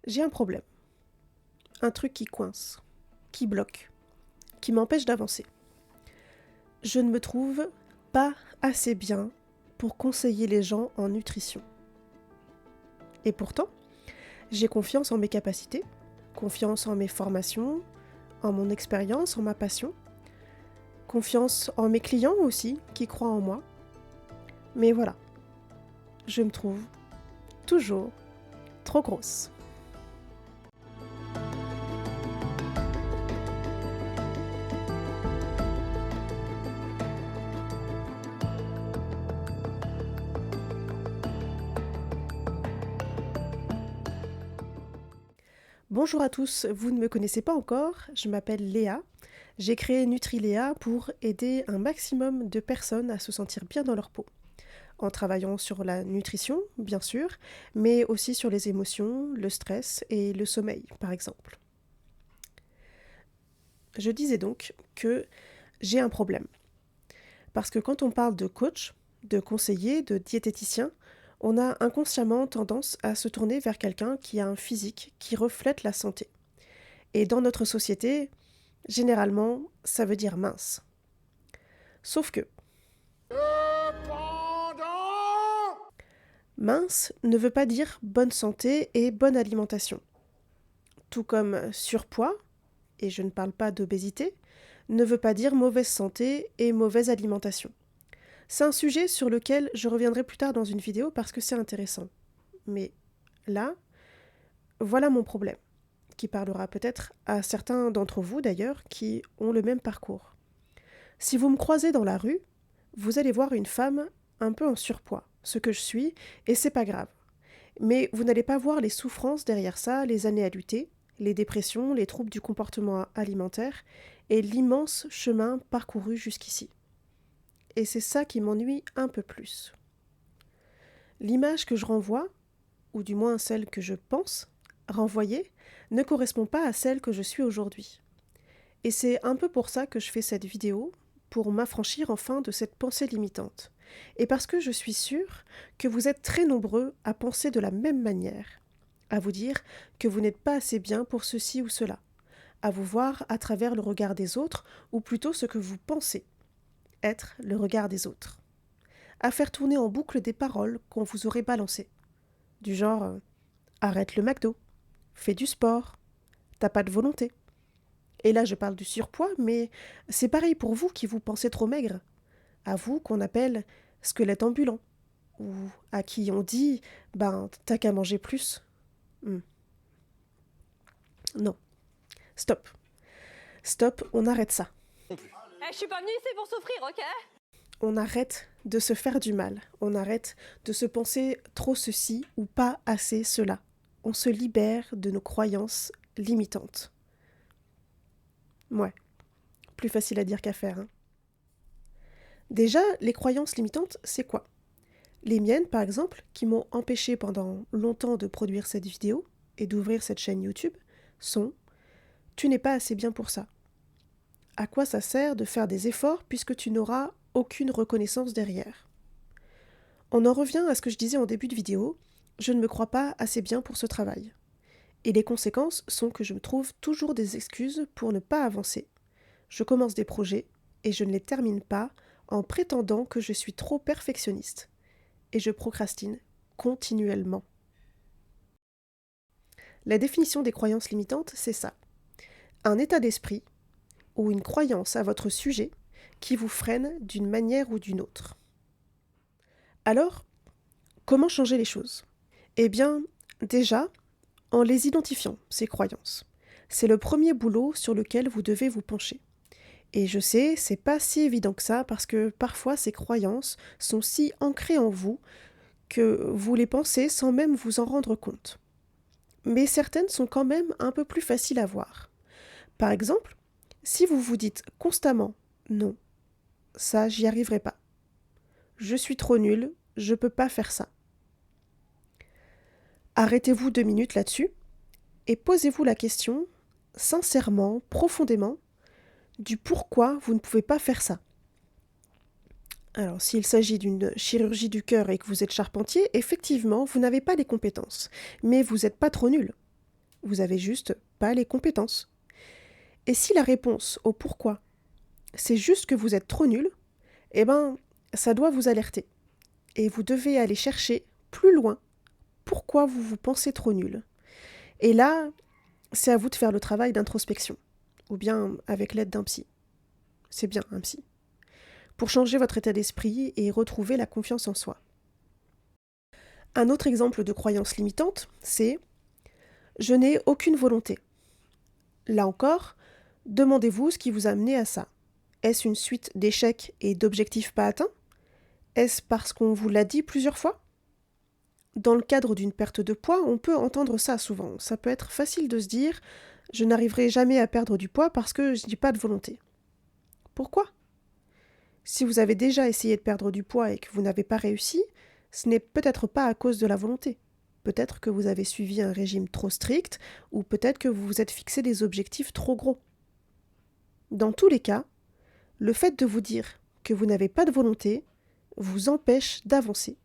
J'ai un problème, un truc qui coince, qui bloque, qui m'empêche d'avancer. Je ne me trouve pas assez bien pour conseiller les gens en nutrition. Et pourtant, j'ai confiance en mes capacités, confiance en mes formations, en mon expérience, en ma passion, confiance en mes clients aussi qui croient en moi. Mais voilà, je me trouve toujours trop grosse. Bonjour à tous, vous ne me connaissez pas encore, je m'appelle Léa. J'ai créé NutriLéa pour aider un maximum de personnes à se sentir bien dans leur peau, en travaillant sur la nutrition, bien sûr, mais aussi sur les émotions, le stress et le sommeil, par exemple. Je disais donc que j'ai un problème. Parce que quand on parle de coach, de conseiller, de diététicien, on a inconsciemment tendance à se tourner vers quelqu'un qui a un physique qui reflète la santé. Et dans notre société, généralement, ça veut dire mince. Sauf que mince ne veut pas dire bonne santé et bonne alimentation. Tout comme surpoids, et je ne parle pas d'obésité, ne veut pas dire mauvaise santé et mauvaise alimentation. C'est un sujet sur lequel je reviendrai plus tard dans une vidéo parce que c'est intéressant. Mais là, voilà mon problème, qui parlera peut-être à certains d'entre vous d'ailleurs qui ont le même parcours. Si vous me croisez dans la rue, vous allez voir une femme un peu en surpoids, ce que je suis, et c'est pas grave. Mais vous n'allez pas voir les souffrances derrière ça, les années à lutter, les dépressions, les troubles du comportement alimentaire et l'immense chemin parcouru jusqu'ici. Et c'est ça qui m'ennuie un peu plus. L'image que je renvoie, ou du moins celle que je pense renvoyer, ne correspond pas à celle que je suis aujourd'hui. Et c'est un peu pour ça que je fais cette vidéo, pour m'affranchir enfin de cette pensée limitante. Et parce que je suis sûre que vous êtes très nombreux à penser de la même manière, à vous dire que vous n'êtes pas assez bien pour ceci ou cela, à vous voir à travers le regard des autres, ou plutôt ce que vous pensez être le regard des autres, à faire tourner en boucle des paroles qu'on vous aurait balancées, du genre arrête le McDo, fais du sport, t'as pas de volonté. Et là je parle du surpoids, mais c'est pareil pour vous qui vous pensez trop maigre, à vous qu'on appelle squelette ambulant, ou à qui on dit ben t'as qu'à manger plus. Non, stop. Stop, on arrête ça. Je suis pas venue ici pour souffrir, ok? On arrête de se faire du mal, on arrête de se penser trop ceci ou pas assez cela. On se libère de nos croyances limitantes. Ouais, plus facile à dire qu'à faire. Hein. Déjà, les croyances limitantes, c'est quoi? Les miennes, par exemple, qui m'ont empêché pendant longtemps de produire cette vidéo et d'ouvrir cette chaîne YouTube, sont « Tu n'es pas assez bien pour ça ». À quoi ça sert de faire des efforts puisque tu n'auras aucune reconnaissance derrière? On en revient à ce que je disais en début de vidéo, je ne me crois pas assez bien pour ce travail. Et les conséquences sont que je me trouve toujours des excuses pour ne pas avancer. Je commence des projets et je ne les termine pas en prétendant que je suis trop perfectionniste. Et je procrastine continuellement. La définition des croyances limitantes, c'est ça. Un état d'esprit ou une croyance à votre sujet qui vous freine d'une manière ou d'une autre. Alors, comment changer les choses? Eh bien, déjà, en les identifiant, ces croyances. C'est le premier boulot sur lequel vous devez vous pencher. Et je sais, c'est pas si évident que ça parce que parfois ces croyances sont si ancrées en vous que vous les pensez sans même vous en rendre compte. Mais certaines sont quand même un peu plus faciles à voir. Par exemple, si vous vous dites constamment non, ça j'y arriverai pas. Je suis trop nulle, je peux pas faire ça. Arrêtez-vous 2 minutes là-dessus et posez-vous la question, sincèrement, profondément, du pourquoi vous ne pouvez pas faire ça. Alors, s'il s'agit d'une chirurgie du cœur et que vous êtes charpentier, effectivement, vous n'avez pas les compétences, mais vous n'êtes pas trop nul. Vous avez juste pas les compétences. Et si la réponse au pourquoi, c'est juste que vous êtes trop nul, eh ben, ça doit vous alerter. Et vous devez aller chercher plus loin pourquoi vous vous pensez trop nul. Et là, c'est à vous de faire le travail d'introspection, ou bien avec l'aide d'un psy. C'est bien un psy. Pour changer votre état d'esprit et retrouver la confiance en soi. Un autre exemple de croyance limitante, c'est « je n'ai aucune volonté ». Là encore, demandez-vous ce qui vous a amené à ça. Est-ce une suite d'échecs et d'objectifs pas atteints? Est-ce parce qu'on vous l'a dit plusieurs fois? Dans le cadre d'une perte de poids, on peut entendre ça souvent. Ça peut être facile de se dire « je n'arriverai jamais à perdre du poids parce que je n'ai pas de volonté ». Pourquoi? Si vous avez déjà essayé de perdre du poids et que vous n'avez pas réussi, ce n'est peut-être pas à cause de la volonté. Peut-être que vous avez suivi un régime trop strict ou peut-être que vous vous êtes fixé des objectifs trop gros. Dans tous les cas, le fait de vous dire que vous n'avez pas de volonté vous empêche d'avancer.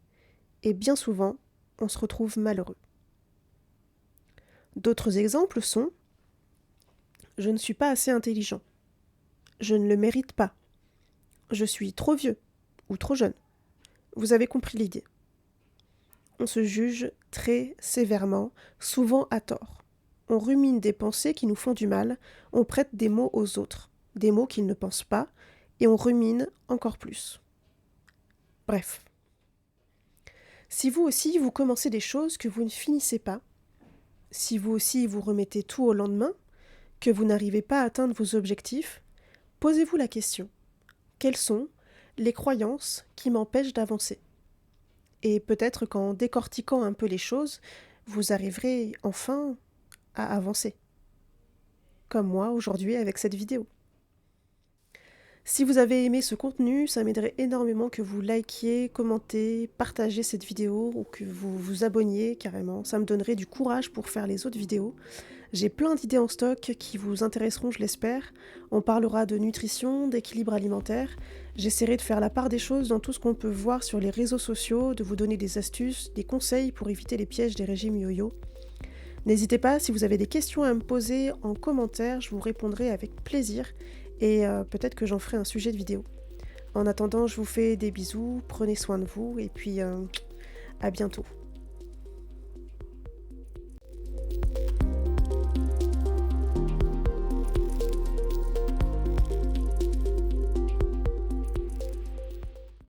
Et bien souvent, on se retrouve malheureux. D'autres exemples sont « je ne suis pas assez intelligent »,« je ne le mérite pas »,« je suis trop vieux » ou « trop jeune ». Vous avez compris l'idée. On se juge très sévèrement, souvent à tort. On rumine des pensées qui nous font du mal, on prête des mots aux autres, des mots qu'ils ne pensent pas, et on rumine encore plus. Bref. Si vous aussi, vous commencez des choses que vous ne finissez pas, si vous aussi, vous remettez tout au lendemain, que vous n'arrivez pas à atteindre vos objectifs, posez-vous la question. Quelles sont les croyances qui m'empêchent d'avancer? Et peut-être qu'en décortiquant un peu les choses, vous arriverez enfin à avancer. Comme moi aujourd'hui avec cette vidéo. Si vous avez aimé ce contenu, ça m'aiderait énormément que vous likiez, commentez, partagez cette vidéo ou que vous vous abonniez carrément. Ça me donnerait du courage pour faire les autres vidéos. J'ai plein d'idées en stock qui vous intéresseront, je l'espère. On parlera de nutrition, d'équilibre alimentaire. J'essaierai de faire la part des choses dans tout ce qu'on peut voir sur les réseaux sociaux, de vous donner des astuces, des conseils pour éviter les pièges des régimes yo-yo. N'hésitez pas, si vous avez des questions à me poser en commentaire, je vous répondrai avec plaisir et peut-être que j'en ferai un sujet de vidéo. En attendant, je vous fais des bisous, prenez soin de vous et puis à bientôt.